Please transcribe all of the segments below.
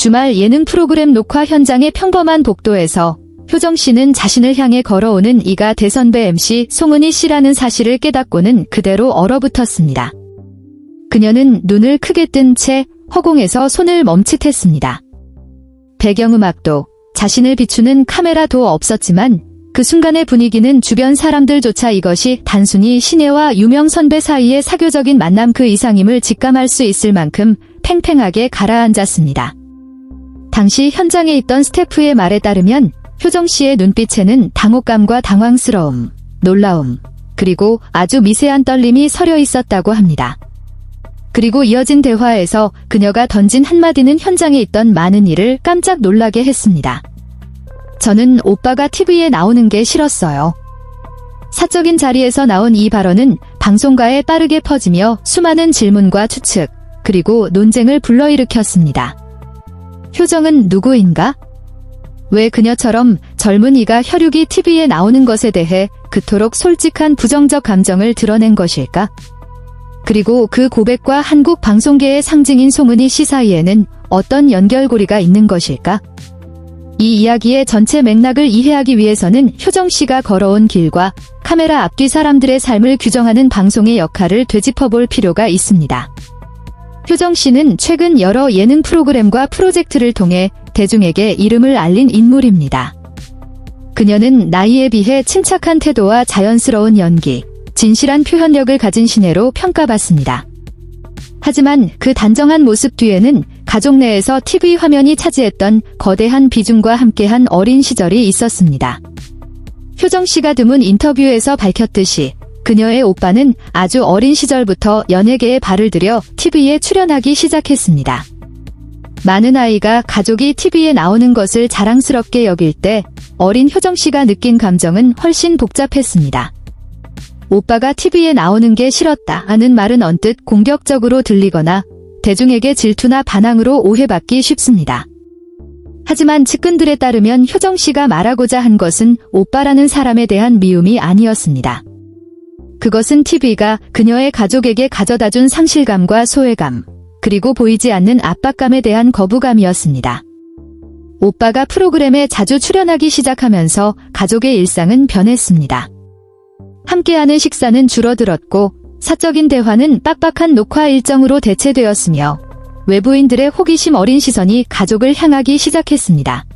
주말 예능 프로그램 녹화 현장의 평범한 복도에서 효정 씨는 자신을 향해 걸어오는 이가 대선배 MC 송은희 씨라는 사실을 깨닫고는 그대로 얼어붙었습니다. 그녀는 눈을 크게 뜬 채 허공에서 손을 멈칫했습니다. 배경음악도 자신을 비추는 카메라도 없었지만 그 순간의 분위기는 주변 사람들조차 이것이 단순히 신예와 유명 선배 사이의 사교적인 만남 그 이상임을 직감할 수 있을 만큼 팽팽하게 가라앉았습니다. 당시 현장에 있던 스태프의 말에 따르면 효정 씨의 눈빛에는 당혹감과 당황스러움, 놀라움, 그리고 아주 미세한 떨림이 서려 있었다고 합니다. 그리고 이어진 대화에서 그녀가 던진 한마디는 현장에 있던 많은 이를 깜짝 놀라게 했습니다. 저는 오빠가 TV에 나오는 게 싫었어요. 사적인 자리에서 나온 이 발언은 방송가에 빠르게 퍼지며 수많은 질문과 추측, 그리고 논쟁을 불러일으켰습니다. 효정은 누구인가? 왜 그녀처럼 젊은 이가 혈육이 TV에 나오는 것에 대해 그토록 솔직한 부정적 감정을 드러낸 것일까? 그리고 그 고백과 한국 방송계의 상징인 송은희 씨 사이에는 어떤 연결고리가 있는 것일까? 이 이야기의 전체 맥락을 이해하기 위해서는 효정 씨가 걸어온 길과 카메라 앞뒤 사람들의 삶을 규정하는 방송의 역할을 되짚어볼 필요가 있습니다. 효정 씨는 최근 여러 예능 프로그램과 프로젝트를 통해 대중에게 이름을 알린 인물입니다. 그녀는 나이에 비해 침착한 태도와 자연스러운 연기, 진실한 표현력을 가진 신예로 평가받습니다. 하지만 그 단정한 모습 뒤에는 가족 내에서 TV 화면이 차지했던 거대한 비중과 함께한 어린 시절이 있었습니다. 효정 씨가 드문 인터뷰에서 밝혔듯이 그녀의 오빠는 아주 어린 시절부터 연예계에 발을 들여 TV에 출연하기 시작했습니다. 많은 아이가 가족이 TV에 나오는 것을 자랑스럽게 여길 때 어린 효정 씨가 느낀 감정은 훨씬 복잡했습니다. 오빠가 TV에 나오는 게 싫었다 하는 말은 언뜻 공격적으로 들리거나 대중에게 질투나 반항으로 오해받기 쉽습니다. 하지만 측근들에 따르면 효정 씨가 말하고자 한 것은 오빠라는 사람에 대한 미움이 아니었습니다. 그것은 TV가 그녀의 가족에게 가져다준 상실감과 소외감, 그리고 보이지 않는 압박감에 대한 거부감이었습니다. 오빠가 프로그램에 자주 출연하기 시작하면서 가족의 일상은 변했습니다. 함께하는 식사는 줄어들었고 사적인 대화는 빡빡한 녹화 일정으로 대체되었으며 외부인들의 호기심 어린 시선이 가족을 향하기 시작했습니다.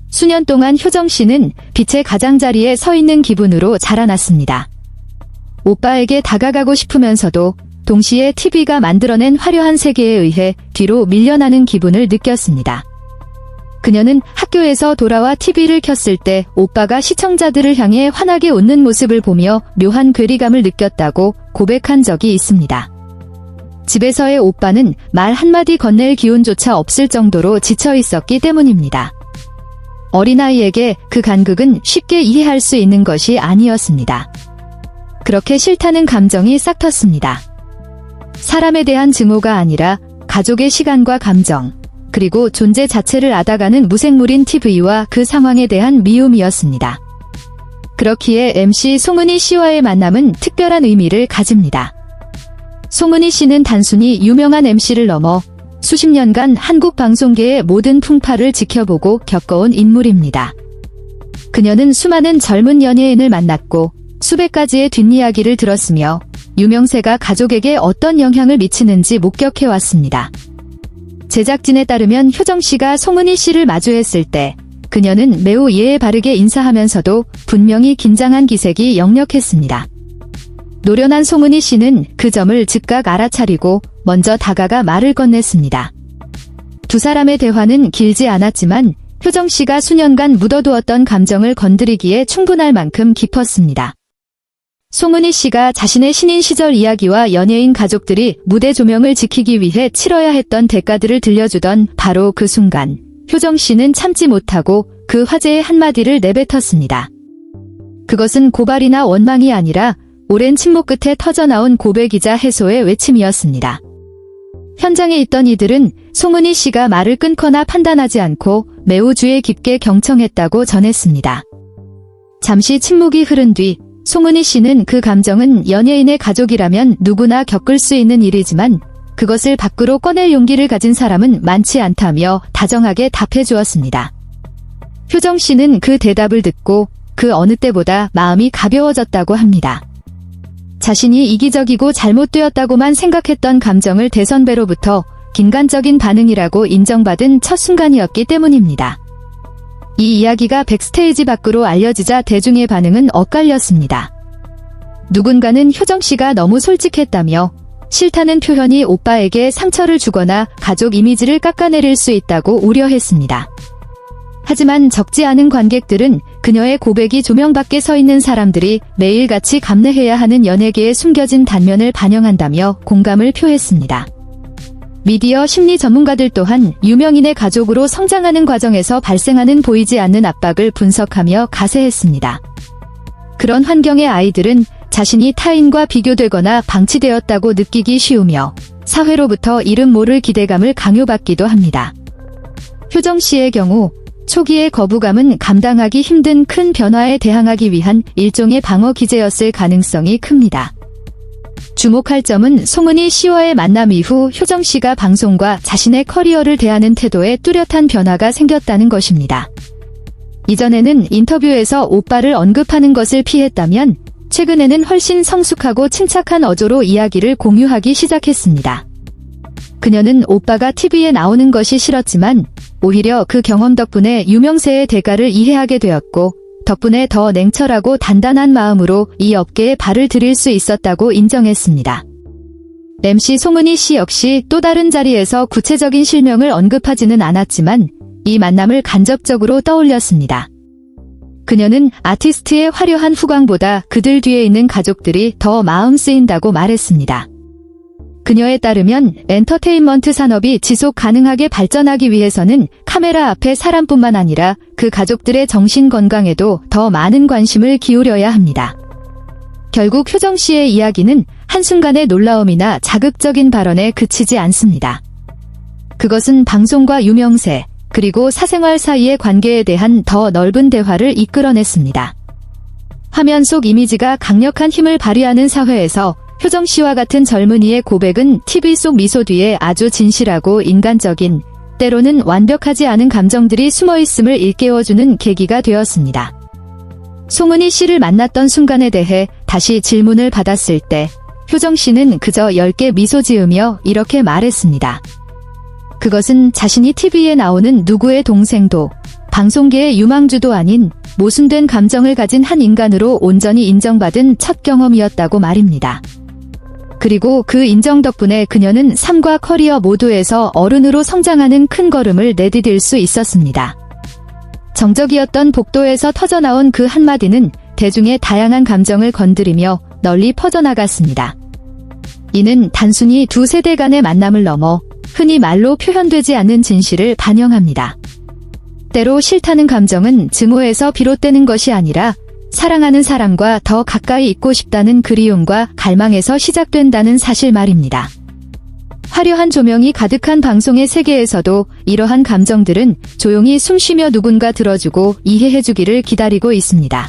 수년 동안 효정 씨는 빛의 가장자리에 서 있는 기분으로 자라났습니다. 오빠에게 다가가고 싶으면서도 동시에 TV가 만들어낸 화려한 세계에 의해 뒤로 밀려나는 기분을 느꼈습니다. 그녀는 학교에서 돌아와 TV를 켰을 때 오빠가 시청자들을 향해 환하게 웃는 모습을 보며 묘한 괴리감을 느꼈다고 고백한 적이 있습니다. 집에서의 오빠는 말 한마디 건넬 기운조차 없을 정도로 지쳐 있었기 때문입니다. 어린아이에게 그 간극은 쉽게 이해할 수 있는 것이 아니었습니다. 그렇게 싫다는 감정이 싹 텄습니다. 사람에 대한 증오가 아니라 가족의 시간과 감정, 그리고 존재 자체를 앗아가는 무생물인 TV와 그 상황에 대한 미움이었습니다. 그렇기에 MC 송은희 씨와의 만남은 특별한 의미를 가집니다. 송은희 씨는 단순히 유명한 MC를 넘어 수십 년간 한국 방송계의 모든 풍파를 지켜보고 겪어온 인물입니다. 그녀는 수많은 젊은 연예인을 만났고 수백 가지의 뒷이야기를 들었으며 유명세가 가족에게 어떤 영향을 미치는지 목격해왔습니다. 제작진에 따르면 효정 씨가 송은희 씨를 마주했을 때 그녀는 매우 예의 바르게 인사하면서도 분명히 긴장한 기색이 역력했습니다. 노련한 송은희 씨는 그 점을 즉각 알아차리고 먼저 다가가 말을 건넸습니다. 두 사람의 대화는 길지 않았지만 효정 씨가 수년간 묻어두었던 감정을 건드리기에 충분할 만큼 깊었습니다. 송은희 씨가 자신의 신인 시절 이야기와 연예인 가족들이 무대 조명을 지키기 위해 치러야 했던 대가들을 들려주던 바로 그 순간, 효정 씨는 참지 못하고 그 화제의 한마디를 내뱉었습니다. 그것은 고발이나 원망이 아니라 오랜 침묵 끝에 터져나온 고백이자 해소의 외침이었습니다. 현장에 있던 이들은 송은희 씨가 말을 끊거나 판단하지 않고 매우 주의 깊게 경청했다고 전했습니다. 잠시 침묵이 흐른 뒤 송은희 씨는 그 감정은 연예인의 가족이라면 누구나 겪을 수 있는 일이지만 그것을 밖으로 꺼낼 용기를 가진 사람은 많지 않다며 다정하게 답해 주었습니다. 효정 씨는 그 대답을 듣고 그 어느 때보다 마음이 가벼워졌다고 합니다. 자신이 이기적이고 잘못되었다고만 생각했던 감정을 대선배로부터 긴간적인 반응이라고 인정받은 첫 순간이었기 때문입니다. 이 이야기가 백스테이지 밖으로 알려지자 대중의 반응은 엇갈렸습니다. 누군가는 효정 씨가 너무 솔직했다며 싫다는 표현이 오빠에게 상처를 주거나 가족 이미지를 깎아내릴 수 있다고 우려했습니다. 하지만 적지 않은 관객들은 그녀의 고백이 조명 밖에 서 있는 사람들이 매일같이 감내해야 하는 연예계의 숨겨진 단면을 반영한다며 공감을 표했습니다. 미디어 심리 전문가들 또한 유명인의 가족으로 성장하는 과정에서 발생하는 보이지 않는 압박을 분석하며 가세했습니다. 그런 환경의 아이들은 자신이 타인과 비교되거나 방치되었다고 느끼기 쉬우며 사회로부터 이름 모를 기대감을 강요받기도 합니다. 효정 씨의 경우 초기의 거부감은 감당하기 힘든 큰 변화에 대항하기 위한 일종의 방어 기제였을 가능성이 큽니다. 주목할 점은 송은이 씨와의 만남 이후 효정 씨가 방송과 자신의 커리어를 대하는 태도에 뚜렷한 변화가 생겼다는 것입니다. 이전에는 인터뷰에서 오빠를 언급하는 것을 피했다면 최근에는 훨씬 성숙하고 침착한 어조로 이야기를 공유하기 시작했습니다. 그녀는 오빠가 TV에 나오는 것이 싫었지만 오히려 그 경험 덕분에 유명세의 대가를 이해하게 되었고 덕분에 더 냉철하고 단단한 마음으로 이 업계에 발을 들일 수 있었다고 인정했습니다. MC 송은이 씨 역시 또 다른 자리에서 구체적인 실명을 언급하지는 않았지만 이 만남을 간접적으로 떠올렸습니다. 그녀는 아티스트의 화려한 후광보다 그들 뒤에 있는 가족들이 더 마음 쓰인다고 말했습니다. 그녀에 따르면 엔터테인먼트 산업이 지속 가능하게 발전하기 위해서는 카메라 앞의 사람뿐만 아니라 그 가족들의 정신 건강에도 더 많은 관심을 기울여야 합니다. 결국 효정 씨의 이야기는 한순간의 놀라움이나 자극적인 발언에 그치지 않습니다. 그것은 방송과 유명세, 그리고 사생활 사이의 관계에 대한 더 넓은 대화를 이끌어냈습니다. 화면 속 이미지가 강력한 힘을 발휘하는 사회에서 효정 씨와 같은 젊은이의 고백은 TV 속 미소 뒤에 아주 진실하고 인간적인, 때로는 완벽하지 않은 감정들이 숨어있음을 일깨워주는 계기가 되었습니다. 송은이 씨를 만났던 순간에 대해 다시 질문을 받았을 때 효정 씨는 그저 엷게 미소 지으며 이렇게 말했습니다. 그것은 자신이 TV에 나오는 누구의 동생도 방송계의 유망주도 아닌 모순된 감정을 가진 한 인간으로 온전히 인정받은 첫 경험이었다고 말입니다. 그리고 그 인정 덕분에 그녀는 삶과 커리어 모두에서 어른으로 성장하는 큰 걸음을 내디딜 수 있었습니다. 정적이었던 복도에서 터져나온 그 한마디는 대중의 다양한 감정을 건드리며 널리 퍼져나갔습니다. 이는 단순히 두 세대 간의 만남을 넘어 흔히 말로 표현되지 않는 진실을 반영합니다. 때로 싫다는 감정은 증오에서 비롯되는 것이 아니라 사랑하는 사람과 더 가까이 있고 싶다는 그리움과 갈망에서 시작된다는 사실 말입니다. 화려한 조명이 가득한 방송의 세계에서도 이러한 감정들은 조용히 숨쉬며 누군가 들어주고 이해해주기를 기다리고 있습니다.